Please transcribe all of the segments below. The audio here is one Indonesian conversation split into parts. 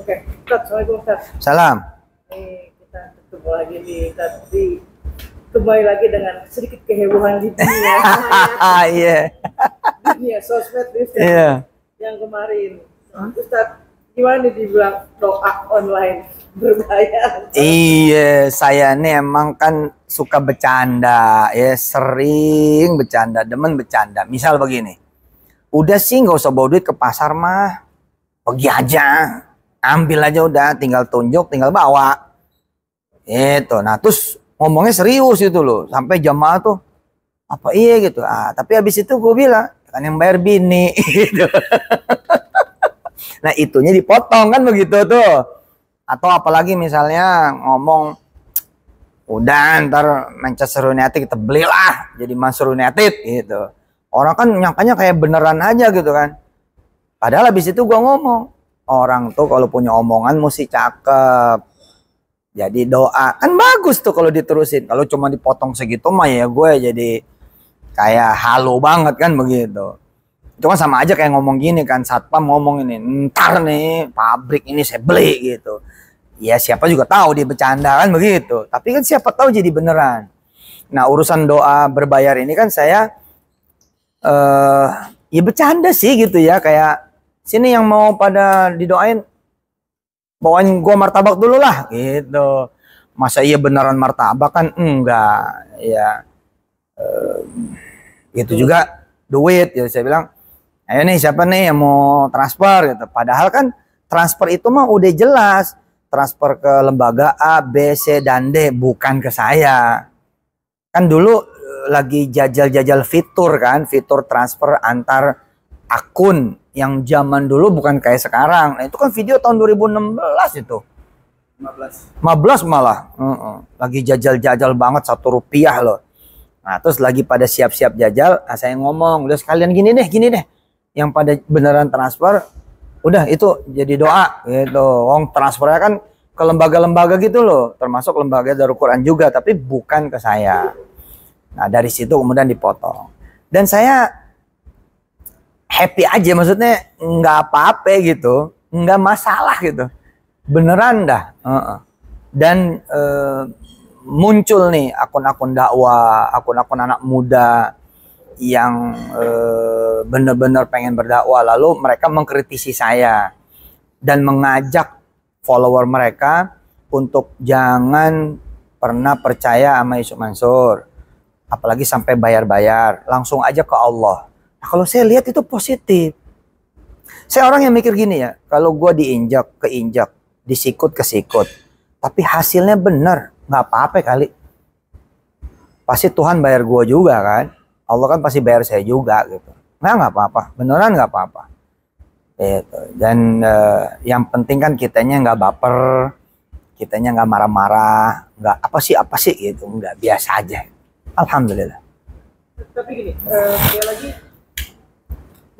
Oke, Ustaz, Assalamualaikum Ustaz. Salam. Kita ketemu lagi nih, tadi kembali lagi dengan sedikit kehebohan di dunia. Iya. Dunia sosmed nih, Ustaz. Iya. Yang kemarin, Ustaz, gimana nih dibilang doa online berbayar? Iya, saya nih emang kan suka bercanda, ya sering bercanda, demen bercanda. Misal begini, udah sih nggak usah bawa duit ke pasar mah, pergi aja, ambil aja udah, tinggal tunjuk, tinggal bawa. Itu, nah terus ngomongnya serius itu loh, sampai jamaah tuh apa iya gitu. Tapi habis itu gue bilang kan yang bayar bini, gitu. Nah itunya dipotong kan begitu tuh. Atau apalagi misalnya ngomong, udah ntar Manchester United kita belilah jadi Manchester United gitu. Orang kan nyangkanya kayak beneran aja gitu kan. Padahal habis itu gua ngomong, orang tuh kalau punya omongan mesti cakep. Jadi doa kan bagus tuh kalau diterusin. Kalau cuma dipotong segitu mah ya gue jadi kayak halu banget kan begitu. Itu kan sama aja kayak ngomong gini kan, satpam ngomong ini, ntar nih pabrik ini saya beli gitu. Ya siapa juga tahu dia bercanda kan begitu. Tapi kan siapa tahu jadi beneran. Nah urusan doa berbayar ini kan saya ya bercanda sih gitu ya. Kayak sini yang mau pada didoain, bawain gua martabak dulu lah gitu. Masa iya beneran martabak kan? Enggak ya. Gitu juga duit ya, saya bilang ayo nih siapa nih yang mau transfer gitu. Padahal kan transfer itu mah udah jelas. Transfer ke lembaga A, B, C, dan D. Bukan ke saya. Kan dulu lagi jajal-jajal fitur kan. Fitur transfer antar akun. Yang zaman dulu bukan kayak sekarang. Nah, itu kan video tahun 2016 itu. 15 malah. Lagi jajal-jajal banget, Rp1 loh. Nah terus lagi pada siap-siap jajal. Nah, saya ngomong udah sekalian gini deh. Yang pada beneran transfer, udah itu jadi doa gitu. Wong transfernya kan ke lembaga-lembaga gitu loh, termasuk lembaga Darul Quran juga, tapi bukan ke saya. Nah dari situ kemudian dipotong. Dan saya happy aja, maksudnya nggak apa-apa gitu, nggak masalah gitu, beneran dah. Dan muncul nih akun-akun dakwah, akun-akun anak muda yang benar-benar pengen berdakwah, lalu mereka mengkritisi saya dan mengajak follower mereka untuk jangan pernah percaya sama Yusuf Mansur, apalagi sampai bayar-bayar, langsung aja ke Allah. Nah, kalau saya lihat itu positif. Saya orang yang mikir gini ya, kalau gue diinjak, keinjak, disikut, kesikut, tapi hasilnya benar, nggak apa-apa kali. Pasti Tuhan bayar gue juga kan. Allah kan pasti bayar saya juga gitu. Nggak apa-apa, beneran nggak apa-apa. Gitu. Dan yang penting kan kitanya nggak baper, kitanya nggak marah-marah, nggak apa sih gitu, nggak, biasa aja. Alhamdulillah. Tapi gini, sekali lagi,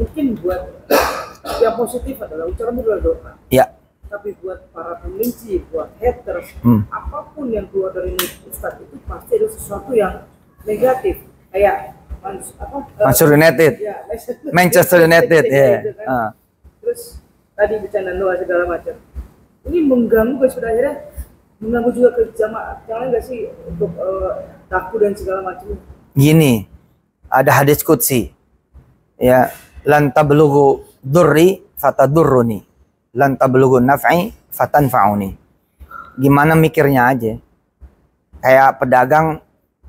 mungkin buat yang positif adalah ucapan doa. Ya. Tapi buat para pembenci, buat haters, apapun yang keluar dari mulut Ustadz itu pasti ada sesuatu yang negatif. Kayak Manchester United, ya, Manchester United, ya. Gitu kan. Terus tadi bercanda doa segala macam. Ini mengganggu guys, pada akhirnya mengganggu juga ke jamaah. Jangan nggak sih untuk takut dan segala macam. Gini, ada hadis qudsi, ya, lan tablughu durri fatadurruni, lan tablughu naf'i fatanfa'uni. Gimana mikirnya aja, kayak pedagang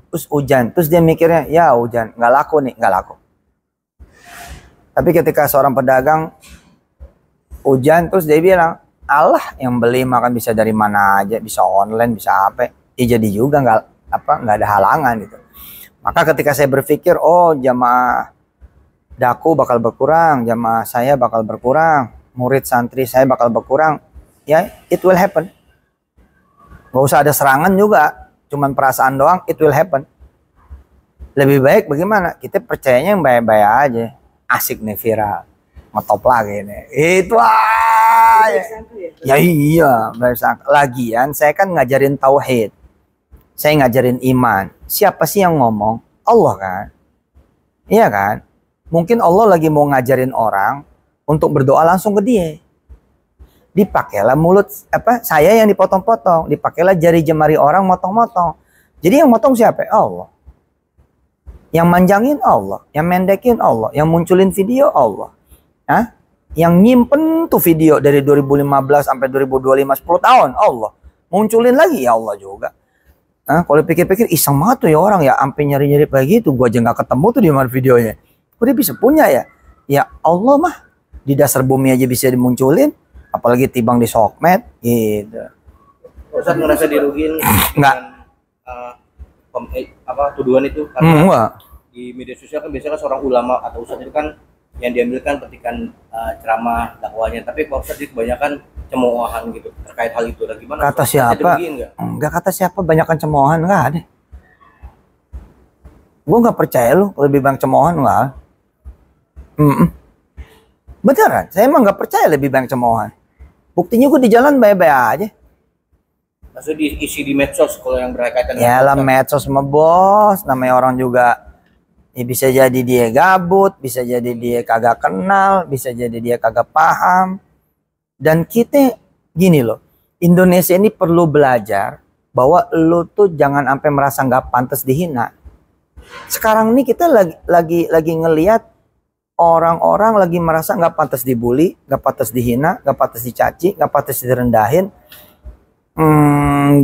terus hujan, terus dia mikirnya ya hujan nggak laku nih, nggak laku. Tapi ketika seorang pedagang hujan terus dia bilang Allah yang beli, makan bisa dari mana aja, bisa online, bisa apa, ya jadi juga nggak ada halangan gitu. Maka ketika saya berpikir, oh jamaah daku bakal berkurang, jamaah saya bakal berkurang, murid santri saya bakal berkurang, ya it will happen. Nggak usah ada serangan juga. Cuman perasaan doang, it will happen. Lebih baik bagaimana? Kita percayanya yang baik-baik aja. Asik nih viral. Ngetop lagi nih. Itu ya iya. Lagian saya kan ngajarin tauhid. Saya ngajarin iman. Siapa sih yang ngomong? Allah kan? Iya kan? Mungkin Allah lagi mau ngajarin orang untuk berdoa langsung ke dia. dipakailah mulut saya yang dipotong-potong, dipakailah jari jemari orang motong-motong. Jadi yang motong siapa? Allah. Yang manjangin Allah, yang mendekin Allah, yang munculin video Allah. Hah? Yang nyimpen tuh video dari 2015 sampai 2025, 10 tahun Allah. Munculin lagi ya Allah juga. Nah, kalau pikir-pikir iseng banget tuh ya orang ya, sampai nyari-nyari kayak gitu, gua aja nggak ketemu tuh di mana videonya. Kok dia bisa punya ya? Ya Allah mah di dasar bumi aja bisa dimunculin, apalagi tibang di sokmed gitu. Ustaz ngerasa dirugiin Enggak. Tuduhan itu karena Enggak. di media sosial kan biasanya kan seorang ulama atau ustaz itu kan yang diambil kan petikan ceramah dakwahnya, tapi Pak Ustaz itu kebanyakan cemoohan gitu terkait hal itu. Dan gimana? Kata siapa? Enggak kata siapa, banyakan cemoohan enggak ada. Gue nggak percaya lu lebih banyak cemoohan enggak. Beneran, saya emang nggak percaya lebih banyak cemoohan. Buktinya gue di jalan baik-baik aja. Maksudnya diisi di medsos kalau yang berkaitan Ya lah medsos sama bos, namanya orang juga. Ya bisa jadi dia gabut, bisa jadi dia kagak kenal, bisa jadi dia kagak paham. Dan kita gini loh, Indonesia ini perlu belajar bahwa lu tuh jangan sampai merasa nggak pantas dihina. Sekarang ini kita lagi ngelihat orang-orang lagi merasa nggak pantas dibully, nggak pantas dihina, nggak pantas dicaci, nggak pantas direndahin,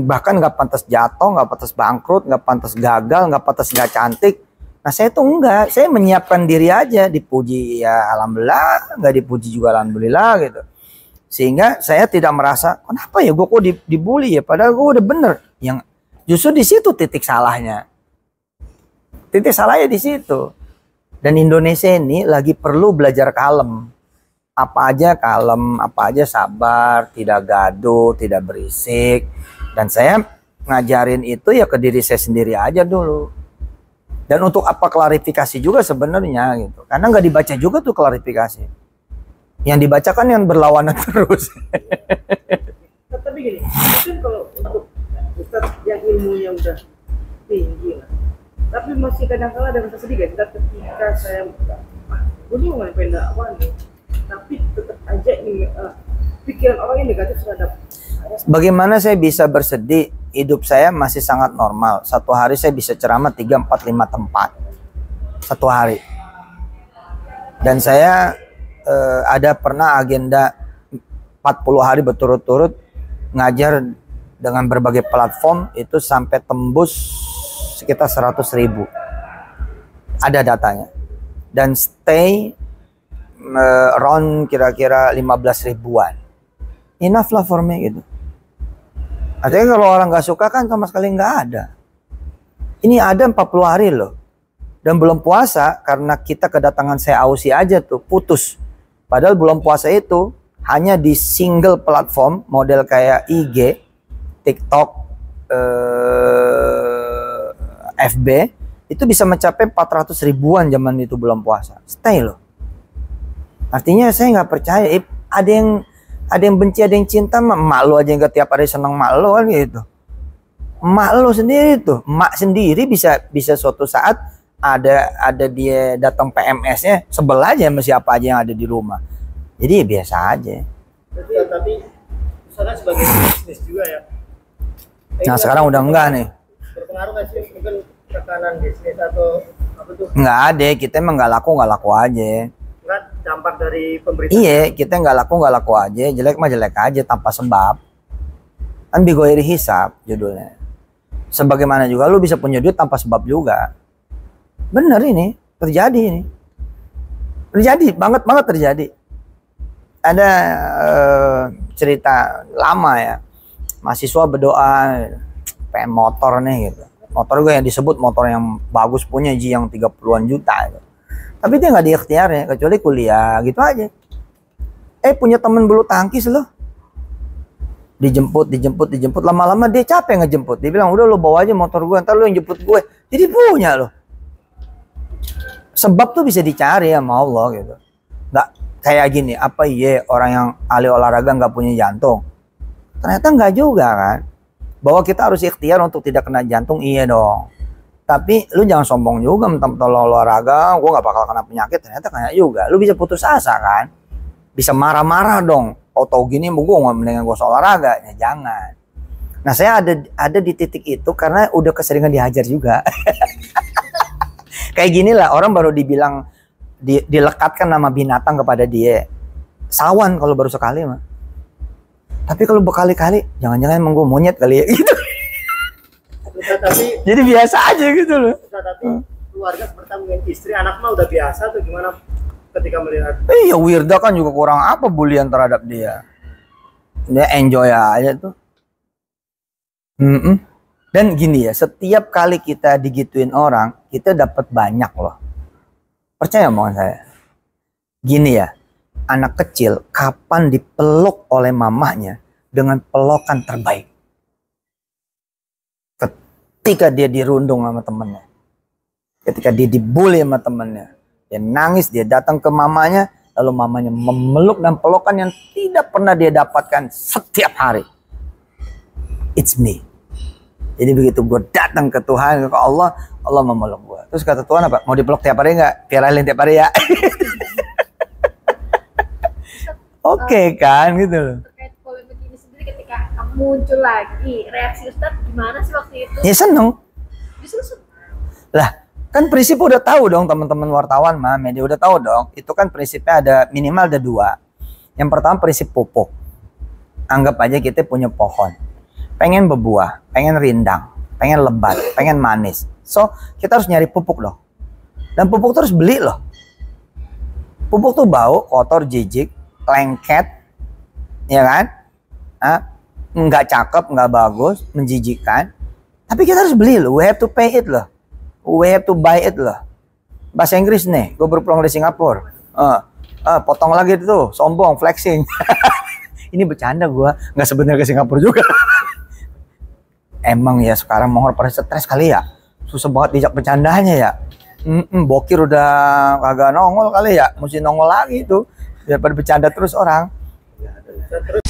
bahkan nggak pantas jatuh, nggak pantas bangkrut, nggak pantas gagal, nggak pantas nggak cantik. Nah saya tuh enggak, saya menyiapkan diri aja, dipuji ya alhamdulillah, nggak dipuji juga alhamdulillah gitu. Sehingga saya tidak merasa kenapa ya gue kok dibully ya, padahal gue udah bener. Yang justru di situ titik salahnya. Titik salahnya di situ. Dan Indonesia ini lagi perlu belajar kalem. Apa aja kalem, apa aja sabar, tidak gaduh, tidak berisik. Dan saya ngajarin itu ya ke diri saya sendiri aja dulu. Dan untuk apa klarifikasi juga sebenarnya gitu. Karena nggak dibaca juga tuh klarifikasi. Yang dibacakan yang berlawanan terus. Tapi gini, mungkin kalau untuk Ustaz yang ilmunya udah tinggi lah, tapi masih kadang-kala ada rasa sedih kan ketika saya gue nih mau ngapain dakwah nih, tapi tetap aja ini pikiran orang yang negatif terhadap saya. Bagaimana saya bisa bersedih? Hidup saya masih sangat normal. Satu hari saya bisa ceramah 3, 4, 5 tempat. Satu hari. Dan saya ada pernah agenda 40 hari berturut-turut ngajar dengan berbagai platform itu sampai tembus sekitar 100.000. Ada datanya. Dan stay around kira-kira 15 ribuan. Enough lah for me gitu. Artinya kalau orang nggak suka kan sama sekali nggak ada. Ini ada 40 hari loh. Dan belum puasa karena kita kedatangan saya Ausi aja tuh putus. Padahal belum puasa itu hanya di single platform model kayak IG, TikTok, FB itu bisa mencapai 400 ribuan zaman itu belum puasa. Stay loh. Artinya saya nggak percaya. Ada yang benci, ada yang cinta, emak lu aja nggak tiap hari seneng emak lu kan gitu. Emak lu sendiri tuh, emak sendiri bisa suatu saat ada dia datang PMS-nya sebel aja sama siapa aja yang ada di rumah. Jadi ya biasa aja. Tapi misalnya sebagai bisnis juga ya. Nah sekarang udah enggak nih. Berpengaruh nggak sih mungkin tekanan bisnis atau apa tuh? Enggak ada, kita emang nggak laku aja. Enggak dampak dari pemerintah. Iya, kita nggak laku aja, jelek mah jelek aja tanpa sebab. Kan bigoiri hisab judulnya. Sebagaimana juga lu bisa punya duit tanpa sebab juga. Bener ini, terjadi ini. Terjadi, banget terjadi. Ada cerita lama ya. Mahasiswa berdoa pengen motor nih gitu. Motor gue yang disebut motor yang bagus punya Ji yang 30-an juta gitu. Tapi dia nggak diikhtiarnya kecuali kuliah gitu aja. Punya temen bulu tangkis loh. Dijemput. Lama-lama dia capek ngejemput. Dia bilang udah lo bawa aja motor gue, ntar lo yang jemput gue. Jadi punya loh. Sebab tuh bisa dicari sama Allah gitu. Nggak kayak gini, apa iya orang yang ahli olahraga nggak punya jantung? Ternyata nggak juga kan. Bahwa kita harus ikhtiar untuk tidak kena jantung, iya dong. Tapi lu jangan sombong juga mentang-mentang olahraga, gue nggak bakal kena penyakit, ternyata kena juga. Lu bisa putus asa kan? Bisa marah-marah dong. Tahu gini gue nggak, mendingan gue olahraga. Ya jangan. Nah saya ada di titik itu karena udah keseringan dihajar juga. Kayak gini lah, orang baru dibilang dilekatkan nama binatang kepada dia. Sawan kalau baru sekali mah. Tapi kalau berkali-kali, jangan-jangan emang gue monyet kali ya gitu. Tapi Jadi biasa aja gitu loh. tapi keluarga bertemu dengan istri, anak mah udah biasa tuh gimana ketika melihat. Iya, Wirda kan juga kurang apa bulian terhadap dia. Dia enjoy aja tuh. Dan gini ya, setiap kali kita digituin orang, kita dapat banyak loh. Percaya omongan saya. Gini ya, anak kecil kapan dipeluk oleh mamahnya dengan pelukan terbaik? Ketika dia dirundung sama temennya. Ketika dia dibully sama temennya. Dia nangis, dia datang ke mamanya, lalu mamanya memeluk dan pelukan yang tidak pernah dia dapatkan setiap hari. It's me. Jadi begitu gue datang ke Tuhan, ke Allah, Allah memeluk gue. Terus kata Tuhan apa? Mau dipeluk tiap hari nggak? Viralin tiap hari ya. Oke kan, gitu loh. Terkait polemik ini sendiri, ketika muncul lagi, reaksi Ustadz gimana sih waktu itu? Ya seneng. Justru Lah, kan prinsip udah tahu dong teman-teman wartawan mah, media udah tahu dong. Itu kan prinsipnya ada minimal ada dua. Yang pertama prinsip pupuk. Anggap aja kita punya pohon. Pengen berbuah, pengen rindang, pengen lebat, pengen manis. So, kita harus nyari pupuk loh. Dan pupuk terus beli loh. Pupuk tuh bau, kotor, jijik, lengket, ya kan? Nggak cakep, nggak bagus, menjijikkan. Tapi kita harus beli loh. We have to pay it loh. We have to buy it loh. Bahasa Inggris nih, gue baru pulang dari Singapura. Potong lagi tuh, sombong, flexing. Ini bercanda gue, nggak sebenarnya ke Singapura juga. Emang ya sekarang Mongol pada stres kali ya. Susah banget dijak bercandanya ya. Bokir udah kagak nongol kali ya. Mesti nongol lagi tuh. Daripada bercanda terus orang. Terus